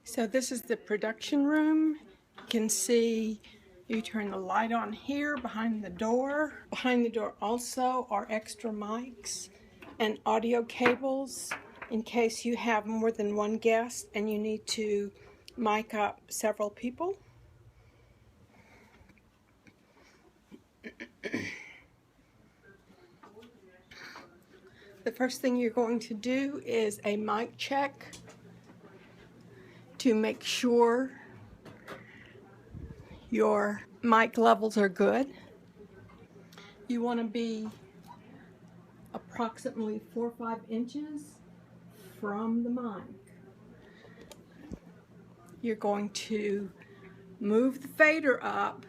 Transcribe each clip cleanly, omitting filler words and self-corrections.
So this is the production room. You can see you turn the light on here behind the door. Behind the door also are extra mics and audio cables in case you have more than one guest and you need to mic up several people. The first thing you're going to do is a mic check to make sure your mic levels are good. You want to be approximately 4 or 5 inches from the mic. You're going to move the fader up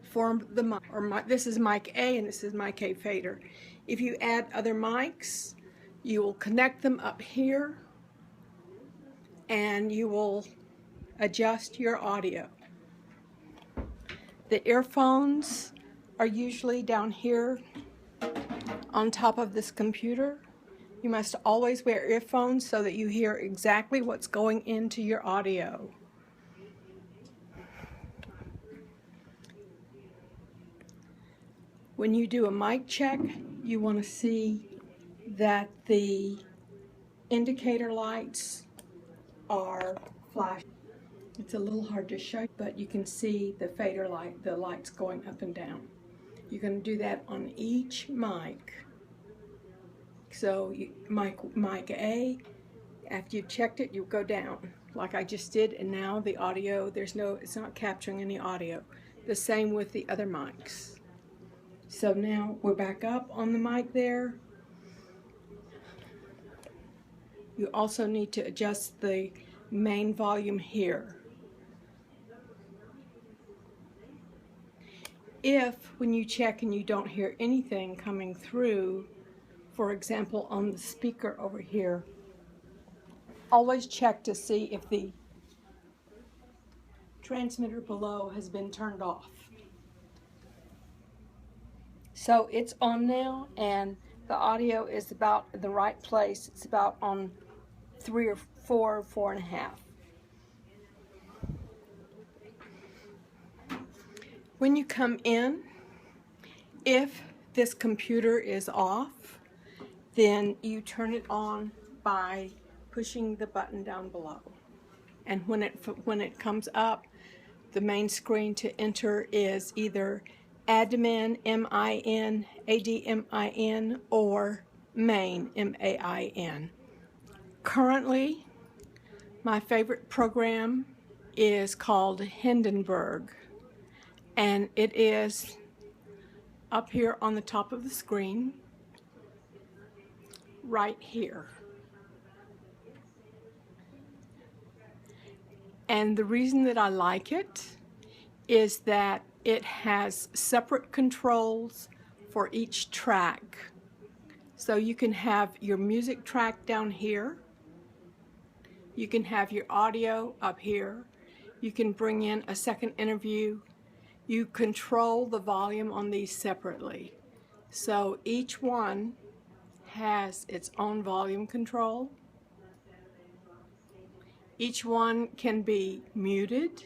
for the mic, this is mic A and this is mic A fader. If you add other mics, you will connect them up here and you will adjust your audio. The earphones are usually down here on top of this computer. You must always wear earphones so that you hear exactly what's going into your audio. When you do a mic check, you want to see that the indicator lights are flashing. It's a little hard to show, but you can see the fader light, the lights going up and down. You're going to do that on each mic. So mic A, after you've checked it, you go down like I just did, and now the audio, it's not capturing any audio. The same with the other mics. So now we're back up on the mic there. You also need to adjust the main volume here. If when you check and you don't hear anything coming through, for example on the speaker over here, always check to see if the transmitter below has been turned off. So it's on now and the audio is about in the right place. It's about on 3 or 4, 4.5. When you come in, if this computer is off, then you turn it on by pushing the button down below. And when it comes up, the main screen to enter is either admin, M-I-N, A-D-M-I-N, or main, M-A-I-N. Currently, my favorite program is called Hindenburg, and it is up here on the top of the screen, right here. And the reason that I like it is that it has separate controls for each track. So you can have your music track down here. You can have your audio up here. You can bring in a second interview. You control the volume on these separately. So each one has its own volume control. Each one can be muted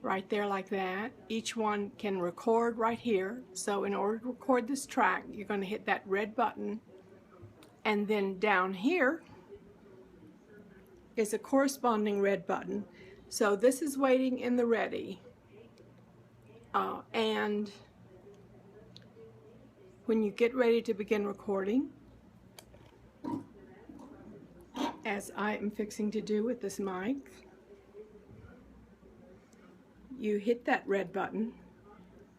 right there like that. Each one can record right here. So in order to record this track, you're going to hit that red button, and then down here is a corresponding red button. So this is waiting in the ready. And when you get ready to begin recording, as I am fixing to do with this mic, you hit that red button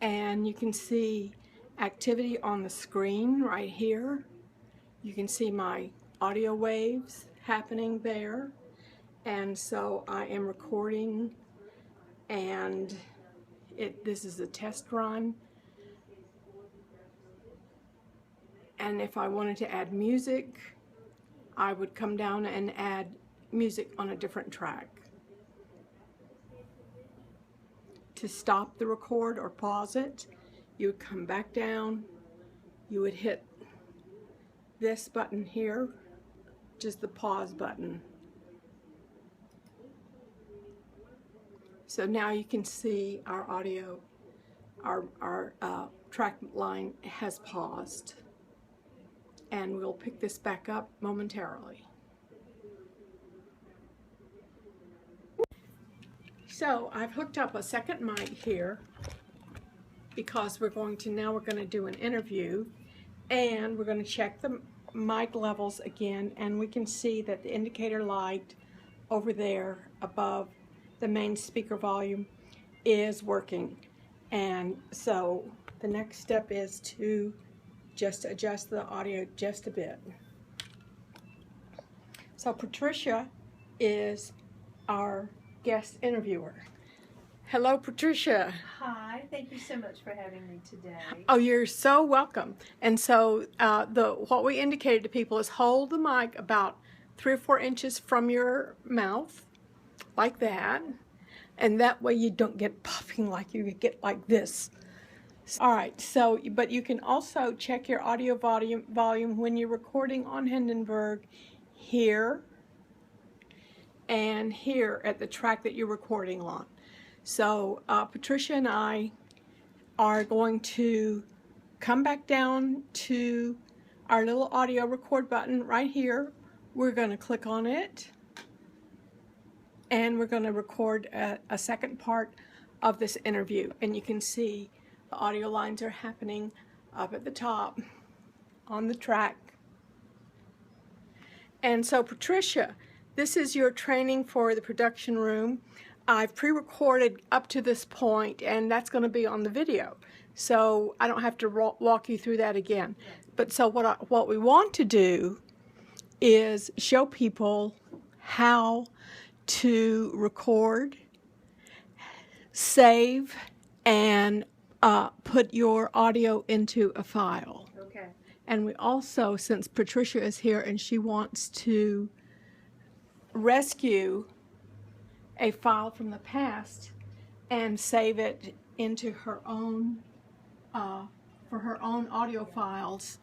and you can see activity on the screen right here. You can see my audio waves happening there, and so I am recording, and this is a test run. And if I wanted to add music, I would come down and add music on a different track. To stop the record or pause it, you would come back down, you would hit this button here, which is the pause button. So now you can see our audio, our track line has paused, and we'll pick this back up momentarily. So I've hooked up a second mic here because we're going to do an interview, and we're going to check the mic levels again, and we can see that the indicator light over there above the main speaker volume is working. And so the next step is to just adjust the audio just a bit. So Patricia is our guest interviewer. Hello, Patricia. Hi, thank you so much for having me today. Oh, you're so welcome. And so what we indicated to people is hold the mic about 3 or 4 inches from your mouth, like that. And that way you don't get puffing like you get like this. All right, so, but you can also check your audio volume when you're recording on Hindenburg here and here at the track that you're recording on. So Patricia and I are going to come back down to our little audio record button right here. We're going to click on it, and we're going to record a second part of this interview. And you can see the audio lines are happening up at the top on the track. And so Patricia, this is your training for the production room. I've pre-recorded up to this point, and that's going to be on the video. So I don't have to walk you through that again. But so what we want to do is show people how to record, save, and put your audio into a file. Okay. And we also, since Patricia is here and she wants to rescue a file from the past and save it into her own, for her own audio files,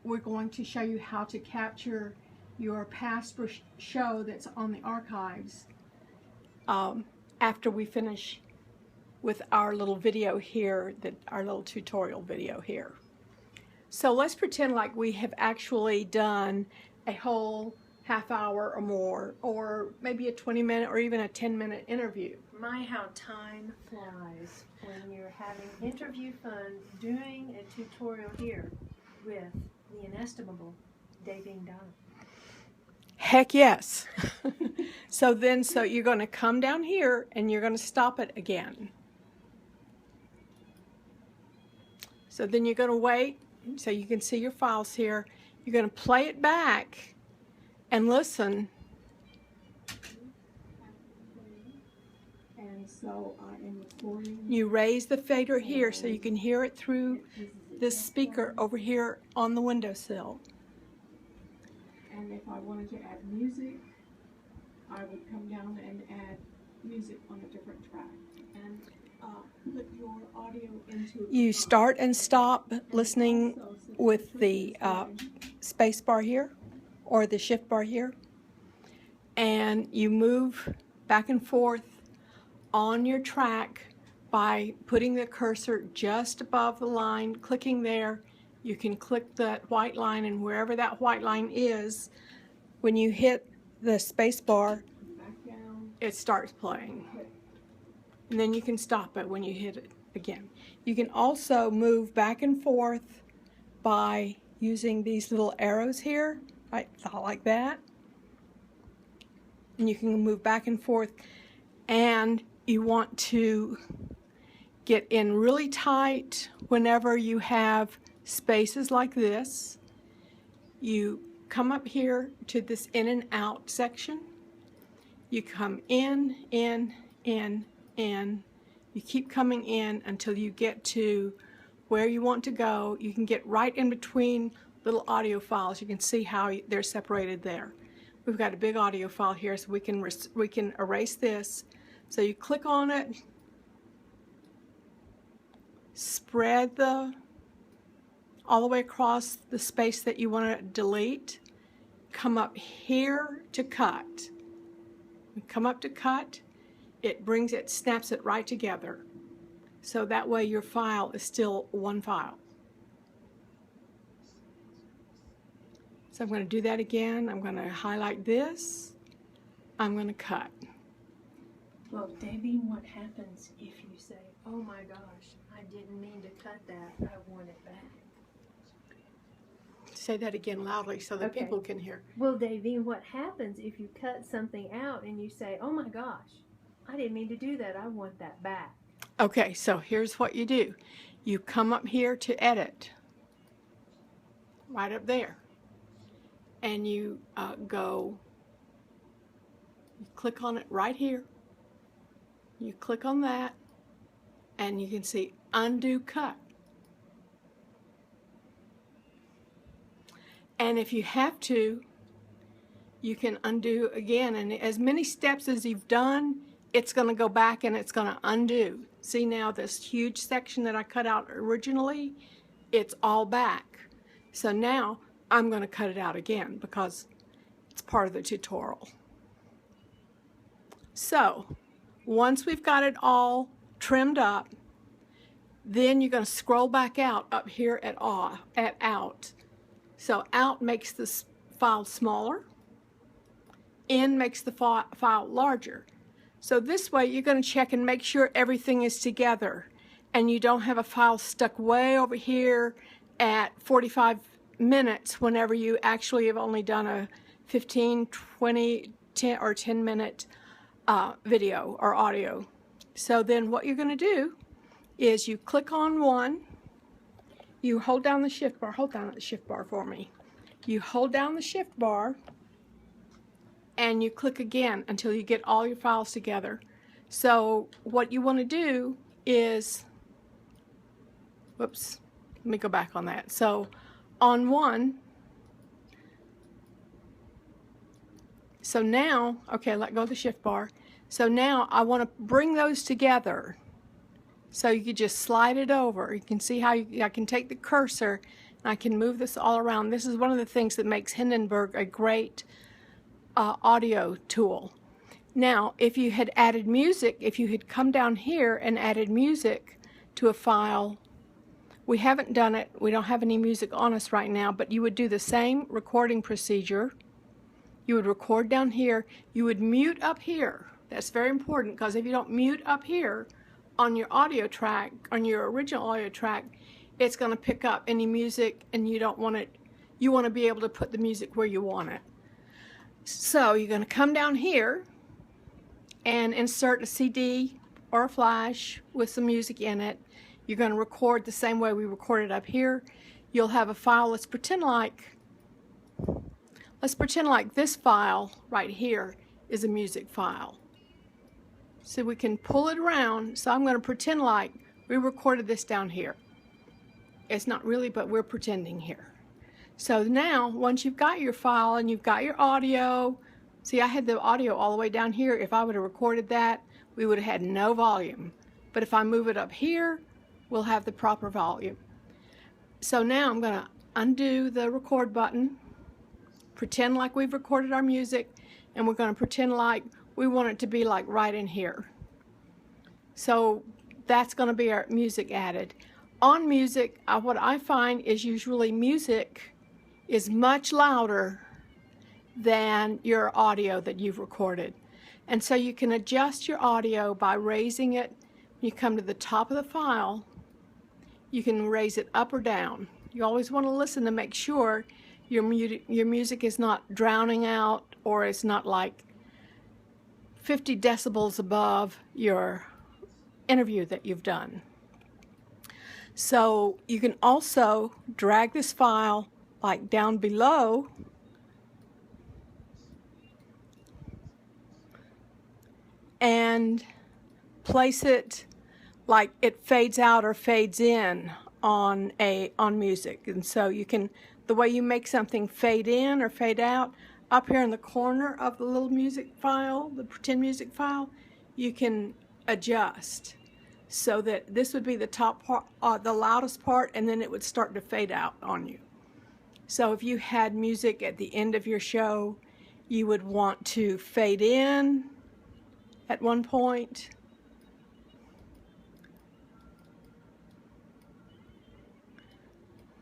we're going to show you how to capture your past show that's on the archives after we finish with our little video here, our little tutorial video here. So let's pretend like we have actually done a whole half hour or more, or maybe a 20-minute or even a 10-minute interview. My, how time flies when you're having interview fun doing a tutorial here with the inestimable Davine Donna. Heck yes. So you're going to come down here and you're going to stop it again. So then you're going to wait so you can see your files here. You're going to play it back and listen. And so I am recording. You raise the fader here so you can hear it through this speaker over here on the windowsill. And if I wanted to add music, I would come down and add music on a different track and put your audio into. You start and stop listening with the space bar here or the shift bar here, and you move back and forth on your track by putting the cursor just above the line, clicking there. You can click that white line, and wherever that white line is, when you hit the space bar, it starts playing. And then you can stop it when you hit it again. You can also move back and forth by using these little arrows here, like that. And you can move back and forth, and you want to get in really tight whenever you have spaces like this. You come up here to this in and out section. You come in. You keep coming in until you get to where you want to go. You can get right in between little audio files. You can see how they're separated there. We've got a big audio file here, so we can erase this. So you click on it, spread all the way across the space that you want to delete. Come up here to cut. Come up to cut. it snaps it right together. So that way your file is still one file. So I'm going to do that again. I'm going to highlight this. I'm going to cut. Well, Debbie, what happens if you say, oh my gosh, I didn't mean to cut that, I want it back? Say that again loudly so that Okay. people can hear. Well, Davey, what happens if you cut something out and you say, oh my gosh, I didn't mean to do that, I want that back? Okay, so here's what you do. You come up here to edit, right up there, and you you click on it right here. You click on that, and you can see undo cut. And if you have to, you can undo again, and as many steps as you've done, it's going to go back and it's going to undo. See now this huge section that I cut out originally, it's all back. So now I'm going to cut it out again because it's part of the tutorial. So once we've got it all trimmed up, then you're going to scroll back out up here at out. So out makes this file smaller, in makes the file larger. So this way you're going to check and make sure everything is together and you don't have a file stuck way over here at 45 minutes whenever you actually have only done a 15, 20, 10 or 10 minute video or audio. So then what you're going to do is you click on one, you hold down the shift bar, hold down the shift bar for me. You hold down the shift bar and you click again until you get all your files together. So what you want to do is, whoops, let me go back on that. So on one, so now, okay, let go of the shift bar. So now I want to bring those together. So you can just slide it over. You can see how I can take the cursor and I can move this all around. This is one of the things that makes Hindenburg a great audio tool. Now, if you had added music, if you had come down here and added music to a file, we haven't done it. We don't have any music on us right now, but you would do the same recording procedure. You would record down here. You would mute up here. That's very important because if you don't mute up here, on your audio track, on your original audio track, it's going to pick up any music and you don't want it, you want to be able to put the music where you want it. So you're going to come down here and insert a CD or a flash with some music in it. You're going to record the same way we recorded up here. You'll have a file, let's pretend like this file right here is a music file. So we can pull it around. So I'm going to pretend like we recorded this down here. It's not really, but we're pretending here. So now, once you've got your file and you've got your audio, see I had the audio all the way down here. If I would have recorded that, we would have had no volume. But if I move it up here, we'll have the proper volume. So now I'm going to undo the record button, pretend like we've recorded our music, and we're going to pretend like we want it to be like right in here. So that's going to be our music added. On music, what I find is usually music is much louder than your audio that you've recorded. And so you can adjust your audio by raising it. When you come to the top of the file, you can raise it up or down. You always want to listen to make sure your music is not drowning out or it's not like 50 decibels above your interview that you've done. So you can also drag this file like down below and place it like it fades out or fades in on music. And so you can, the way you make something fade in or fade out, up here in the corner of the little music file, the pretend music file, you can adjust so that this would be the top part, the loudest part, and then it would start to fade out on you. So if you had music at the end of your show, you would want to fade in at one point.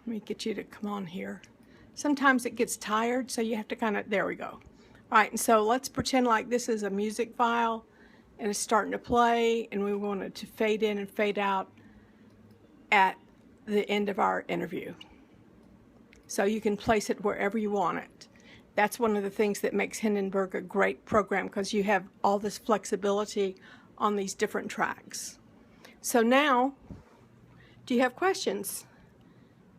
Let me get you to come on here. Sometimes it gets tired, so you have to kind of, there we go. All right, and so let's pretend like this is a music file and it's starting to play, and we want it to fade in and fade out at the end of our interview. So you can place it wherever you want it. That's one of the things that makes Hindenburg a great program, because you have all this flexibility on these different tracks. So now, do you have questions?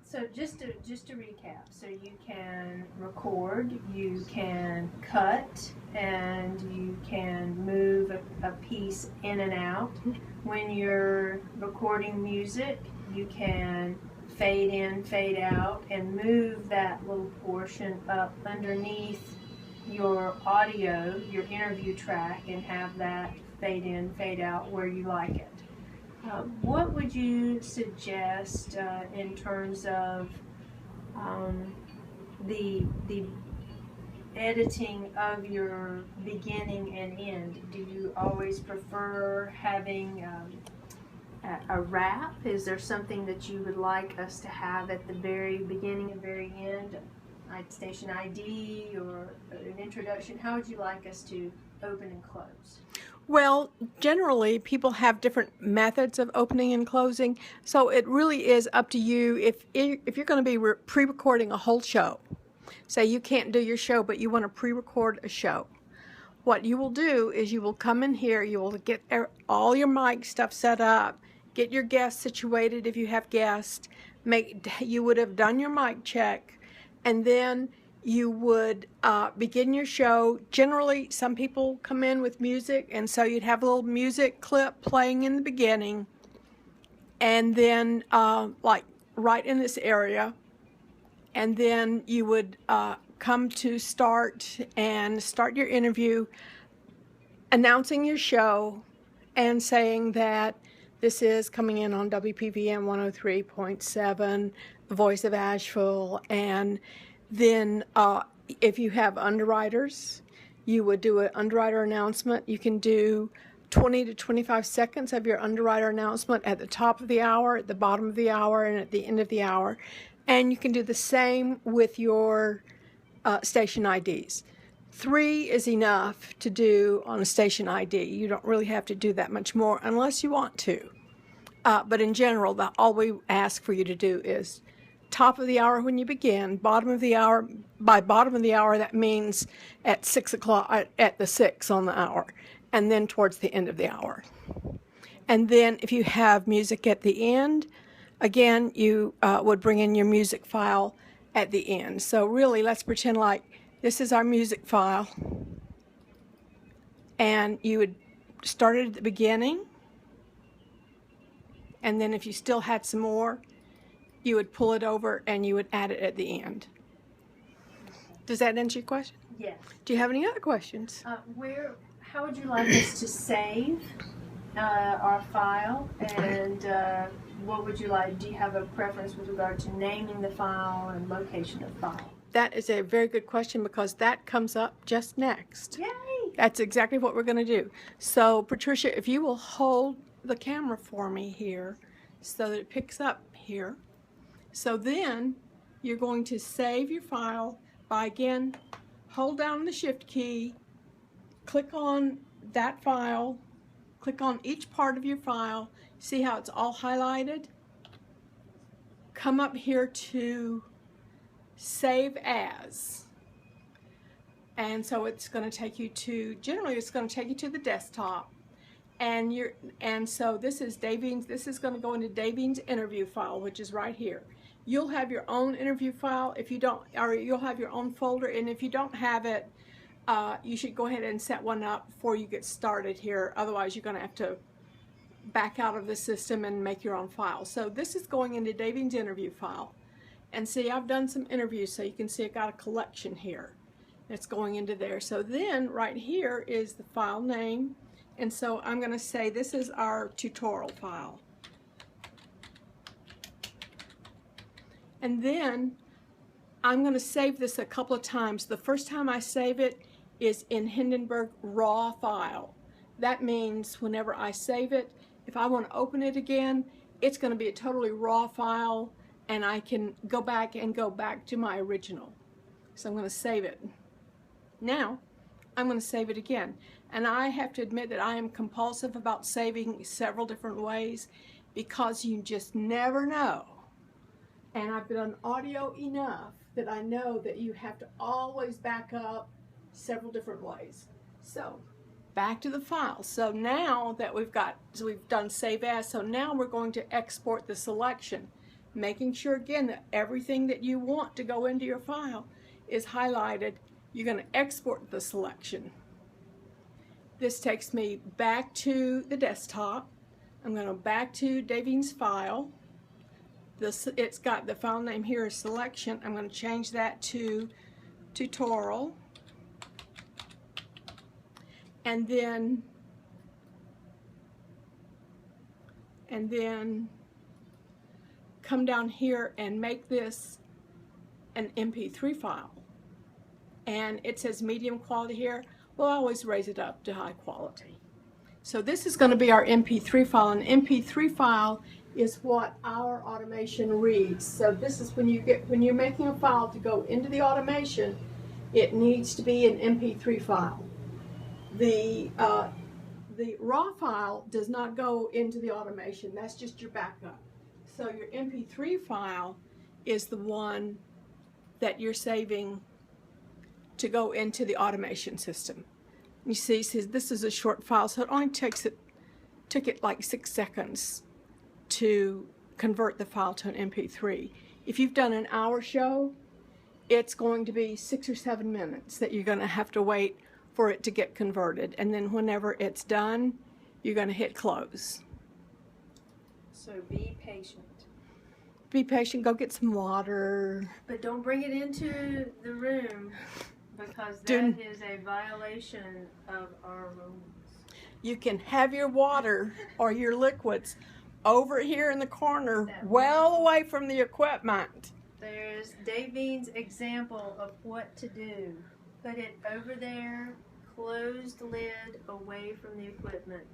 So just to recap, so you can record, you can cut, and you can move a piece in and out. When you're recording music, you can fade in, fade out, and move that little portion up underneath your audio, your interview track, and have that fade in, fade out where you like it. What would you suggest in terms of the editing of your beginning and end? Do you always prefer having a wrap? Is there something that you would like us to have at the very beginning and very end, like station ID or an introduction? How would you like us to open and close? Well, generally, people have different methods of opening and closing, so it really is up to you. If you're going to be pre-recording a whole show, say you can't do your show, but you want to pre-record a show, what you will do is you will come in here, you will get all your mic stuff set up, get your guests situated if you have guests, you would have done your mic check, and then you would begin your show. Generally, some people come in with music, and so you'd have a little music clip playing in the beginning, and then like right in this area, and then you would come to start your interview, announcing your show and saying that this is coming in on WPVM 103.7, the Voice of Asheville, and then if you have underwriters, you would do an underwriter announcement. You can do 20 to 25 seconds of your underwriter announcement at the top of the hour, at the bottom of the hour, and at the end of the hour. And you can do the same with your station IDs. 3 is enough to do on a station ID. You don't really have to do that much more unless you want to. But in general, all we ask for you to do is top of the hour when you begin, bottom of the hour. By bottom of the hour, that means at 6 o'clock, at the 6 on the hour, and then towards the end of the hour. And then if you have music at the end, again, you would bring in your music file at the end. So really, let's pretend like this is our music file, and you would start it at the beginning, and then if you still had some more, you would pull it over and you would add it at the end. Does that answer your question? Yes. Do you have any other questions? How would you like us to save our file, and what would you like? Do you have a preference with regard to naming the file and location of the file? That is a very good question, because that comes up just next. Yay! That's exactly what we're going to do. So, Patricia, if you will hold the camera for me here so that it picks up here. So then you're going to save your file by, again, hold down the shift key, click on that file, click on each part of your file, see how it's all highlighted? Come up here to Save As. And so it's going to take you to, generally it's going to take you to the desktop. And so this is Davine's, this is going to go into Davine's interview file, which is right here. You'll have your own interview file if you don't, or you'll have your own folder, and if you don't have it, you should go ahead and set one up before you get started here. Otherwise, you're going to have to back out of the system and make your own file. So this is going into Davine's interview file. And see, I've done some interviews, so you can see I got a collection here that's going into there. So then right here is the file name. And so I'm going to say this is our tutorial file. And then I'm going to save this a couple of times. The first time I save it is in Hindenburg raw file. that means whenever I save it, if I want to open it again, it's going to be a totally raw file, and I can go back to my original. So I'm going to save it. Now, I'm going to save it again. And I have to admit that I am compulsive about saving several different ways because you just never know. And I've done audio enough that I know that you have to always back up several different ways. So, back to the file. So now that we've done save as, so now we're going to export the selection, making sure again that everything that you want to go into your file is highlighted. You're going to export the selection. This takes me back to the desktop. I'm going to go back to Davine's file. It's got the file name here is selection. I'm going to change that to tutorial. And then come down here and make this an MP3 file. And it says medium quality here. We'll always raise it up to high quality. So this is going to be our MP3 file. An MP3 file is what our automation reads. So this is when you're making a file to go into the automation, it needs to be an MP3 file. The raw file does not go into the automation. That's just your backup. So your MP3 file is the one that you're saving to go into the automation system. You see, it says this is a short file, so it only took it like 6 seconds to convert the file to an MP3. If you've done an hour show, it's going to be 6 or 7 minutes that you're going to have to wait for it to get converted. And then whenever it's done, you're going to hit close. So be patient. Be patient, go get some water. But don't bring it into the room, because that is a violation of our rules. You can have your water or your liquids over here in the corner, well away from the equipment. There's Davine's example of what to do. Put it over there, closed lid, away from the equipment.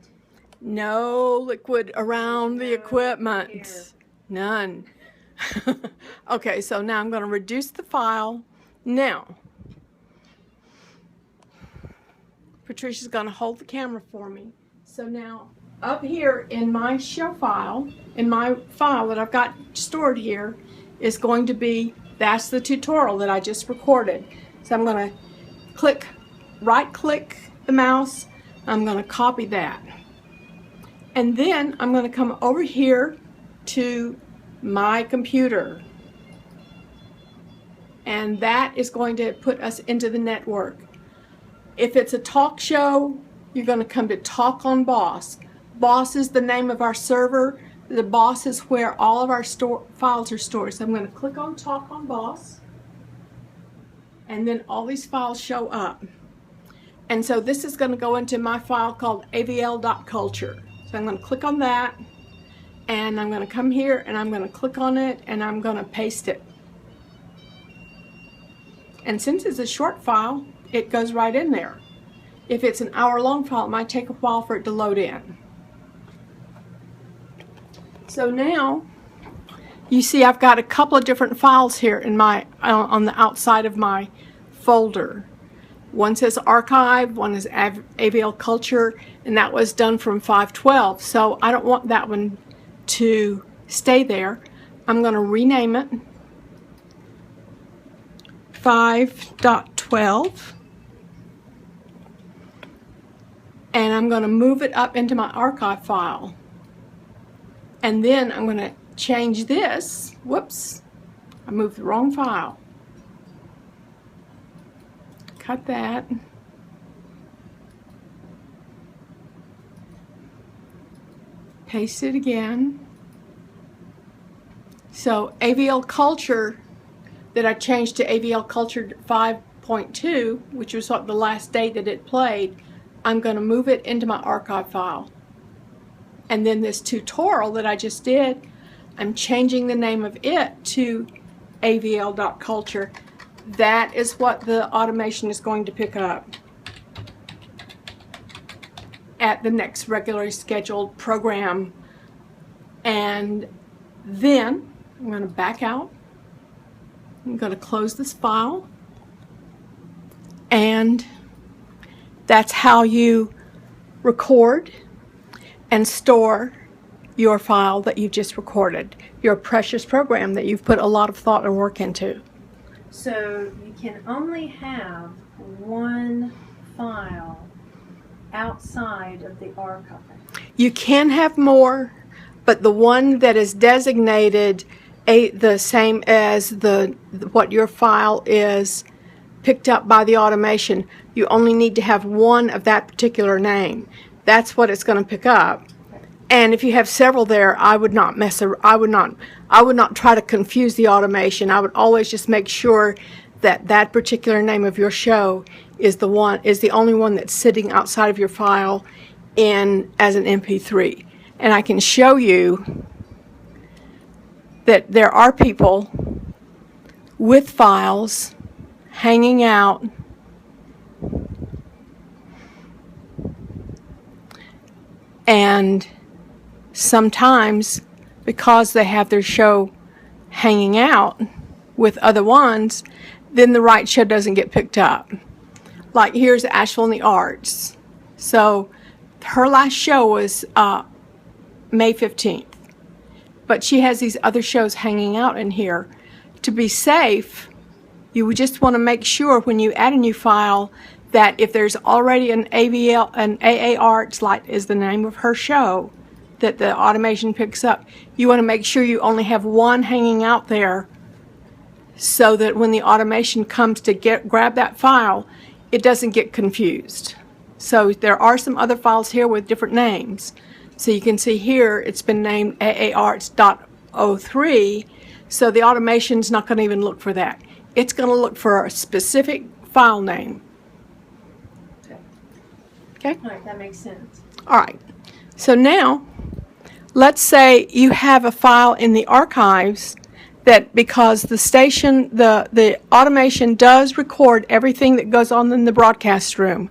No liquid around the equipment. Here. None. Okay, so now I'm going to reduce the file. Now, Patricia's going to hold the camera for me. So now, up here in my show file, in my file that I've got stored here, is going to be, that's the tutorial that I just recorded. So I'm going to right-click the mouse. I'm going to copy that. And then I'm going to come over here to my computer. And that is going to put us into the network. If it's a talk show, you're going to come to Talk on Boss. Boss is the name of our server. The Boss is where all of our files are stored. So I'm going to click on Talk on Boss. And then all these files show up. And so this is going to go into my file called avl.culture. So I'm going to click on that. And I'm going to come here and I'm going to click on it and I'm going to paste it. And since it's a short file, it goes right in there. If it's an hour-long file, it might take a while for it to load in. So now, you see I've got a couple of different files here in my on the outside of my folder. One says archive, one is AVL culture, and that was done from 5/12. So I don't want that one to stay there. I'm going to rename it 5.12. And I'm going to move it up into my archive file. And then I'm going to change this. Whoops, I moved the wrong file. Cut that. Paste it again. So AVL culture that I changed to AVL culture 5.2, which was the last date that it played, I'm going to move it into my archive file. And then this tutorial that I just did, I'm changing the name of it to avl.culture. That is what the automation is going to pick up. at the next regularly scheduled program. And then I'm going to back out. I'm going to close this file. And that's how you record and store your file that you just recorded, your precious program that you've put a lot of thought and work into. So you can only have one file outside of the archive. You can have more, but the one that is designated the same as what your file is picked up by the automation, you only need to have one of that particular name. That's what it's going to pick up. And if you have several there, I would not try to confuse the automation. I would always just make sure that that particular name of your show is the only one that's sitting outside of your file as an MP3. And I can show you that there are people with files hanging out and sometimes because they have their show hanging out with other ones, then the right show doesn't get picked up. Like here's Asheville in the Arts. So her last show was May 15th. But she has these other shows hanging out in here. To be safe, you would just want to make sure when you add a new file that if there's already an AA Arts, like is the name of her show, that the automation picks up, you want to make sure you only have one hanging out there so that when the automation comes to grab that file, it doesn't get confused. So there are some other files here with different names. So you can see here it's been named AAArts.03, so the automation's not going to even look for that. It's going to look for a specific file name. Okay? All right, that makes sense. All right. So now, let's say you have a file in the archives that because the station, the automation does record everything that goes on in the broadcast room.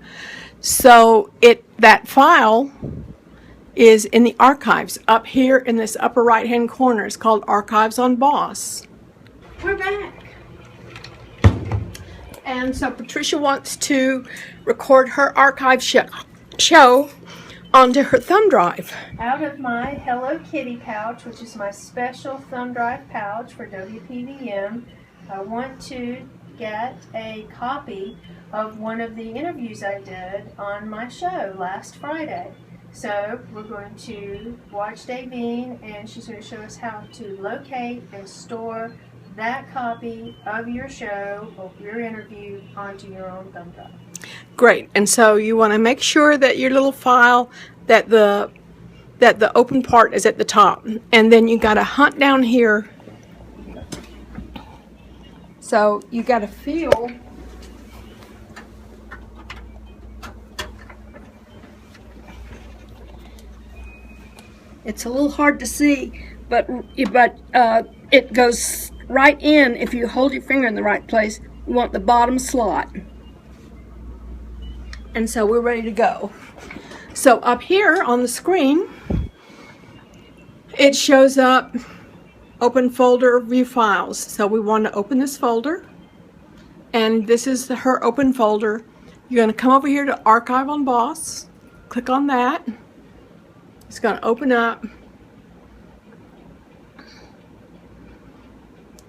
So that file is in the archives up here in this upper right hand corner. It's called Archives on Boss. We're back. And so Patricia wants to record her archive show onto her thumb drive. Out of my Hello Kitty pouch, which is my special thumb drive pouch for WPVM, I want to get a copy of one of the interviews I did on my show last Friday. So we're going to watch Davine, and she's going to show us how to locate and store that copy of your show or your interview onto your own thumb drive. Great. And so you want to make sure that your little file, that the open part is at the top. And then you got to hunt down here. So you got to feel it's a little hard to see, but it goes right in if you hold your finger in the right place. You want the bottom slot. And so we're ready to go. So up here on the screen, it shows up open folder, view files. So we want to open this folder, and this is her open folder. You're going to come over here to Archive on Boss, click on that. It's going to open up.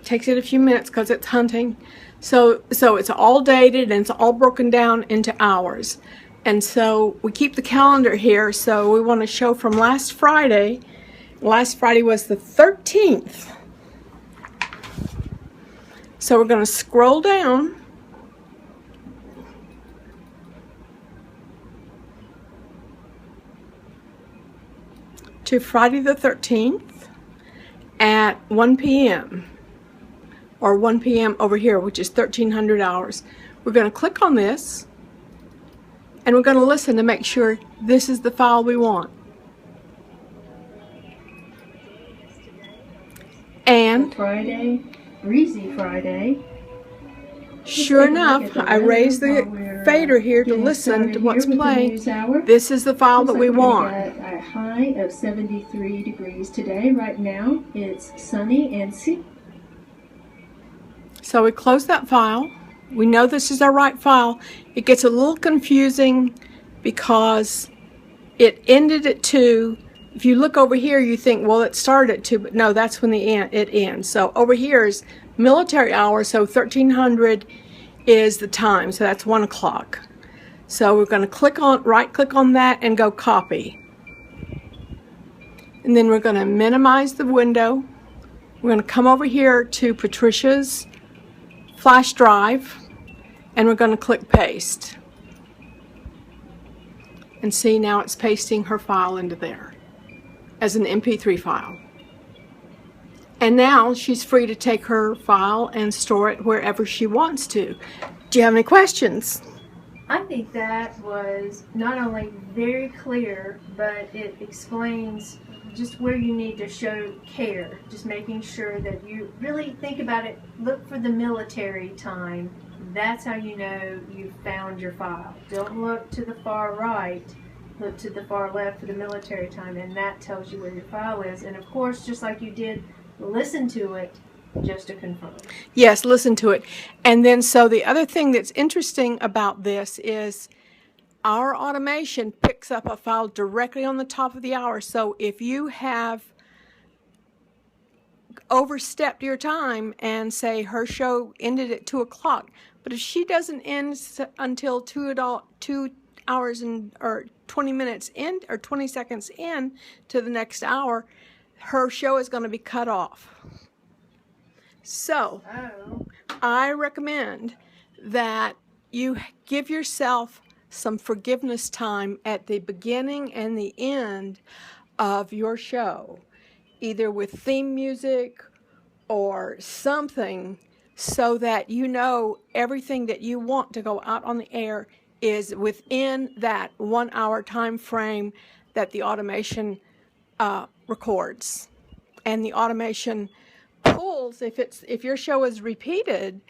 Takes it a few minutes because it's hunting. So it's all dated and it's all broken down into hours. And so we keep the calendar here. So we want to show from last Friday. Last Friday was the 13th. So we're going to scroll down. To Friday the 13th at 1 p.m. or 1 p.m. over here, which is 1300 hours. We're going to click on this, and we're going to listen to make sure this is the file we want. And Friday, Breezy Friday, Sure enough, I raised the fader here to listen to what's playing. This is the file that we want. A high of 73 degrees today. Right now, it's sunny and So we close that file. We know this is our right file. It gets a little confusing because it ended at 2. If you look over here, you think, well, it started at 2, but no, that's when it ends. So over here is military hour, so 1300 is the time, so that's 1 o'clock. So we're going to right click on that and go copy. And then we're going to minimize the window. We're going to come over here to Patricia's flash drive and we're going to click paste. And see, now it's pasting her file into there as an MP3 file. And now she's free to take her file and store it wherever she wants to. Do you have any questions? I think that was not only very clear, but it explains just where you need to show care. Just making sure that you really think about it. Look for the military time. That's how you know you've found your file. Don't look to the far right. Look to the far left for the military time, and that tells you where your file is. And of course, just like you did, listen to it just to confirm. Yes, listen to it. And then so the other thing that's interesting about this is our automation picks up a file directly on the top of the hour. So if you have overstepped your time and say her show ended at 2 o'clock, but if she doesn't end until 2 hours or 20 minutes in or 20 seconds in to the next hour, her show is going to be cut off. So I recommend that you give yourself some forgiveness time at the beginning and the end of your show, either with theme music or something, so that you know everything that you want to go out on the air is within that 1 hour time frame that the automation records. And the automation pulls, if your show is repeated,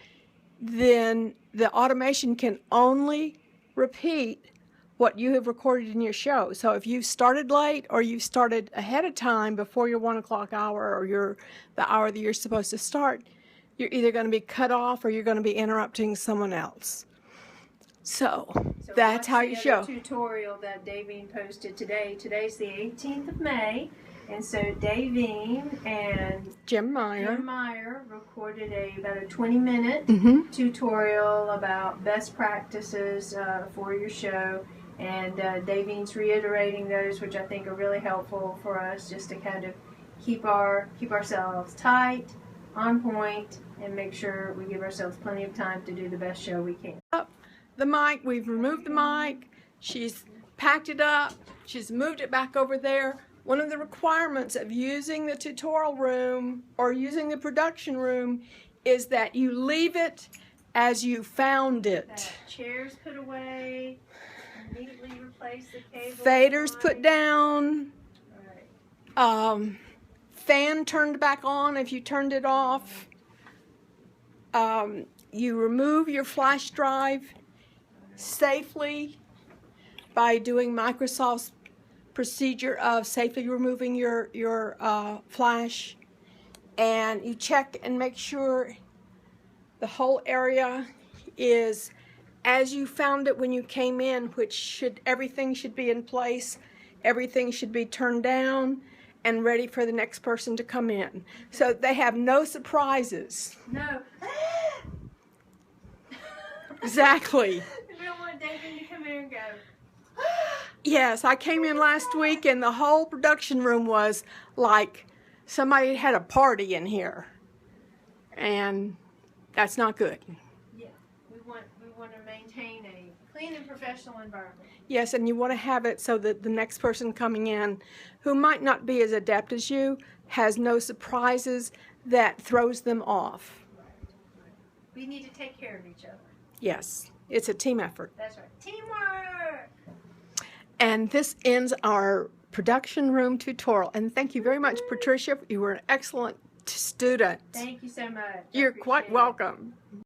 then the automation can only repeat what you have recorded in your show. So if you started late or you started ahead of time before your 1 o'clock hour or the hour that you're supposed to start, you're either going to be cut off or you're going to be interrupting someone else. So that's how you show. Tutorial that Davine posted today. Today's the 18th of May. And so Davine and Jim Meyer recorded about a 20-minute tutorial about best practices for your show. And Davine's reiterating those, which I think are really helpful for us just to kind of keep ourselves tight, on point, and make sure we give ourselves plenty of time to do the best show we can. The mic, we've removed the mic, she's packed it up, she's moved it back over there. One of the requirements of using the tutorial room or using the production room is that you leave it as you found it. Chairs put away, immediately replace the cable. Faders put down. Right. Fan turned back on if you turned it off. You remove your flash drive safely by doing Microsoft's procedure of safely removing your flash, and you check and make sure the whole area is as you found it when you came in, everything should be in place, everything should be turned down and ready for the next person to come in, so they have no surprises. No. Exactly. We don't want David to come in and go. Yes, I came in last week and the whole production room was like somebody had a party in here, and that's not good. Yeah, we want to maintain a clean and professional environment. Yes, and you want to have it so that the next person coming in, who might not be as adept as you, has no surprises that throws them off. Right. We need to take care of each other. Yes, it's a team effort. That's right. Teamwork! And this ends our production room tutorial. And thank you very much, Patricia. You were an excellent student. Thank you so much. You're quite welcome.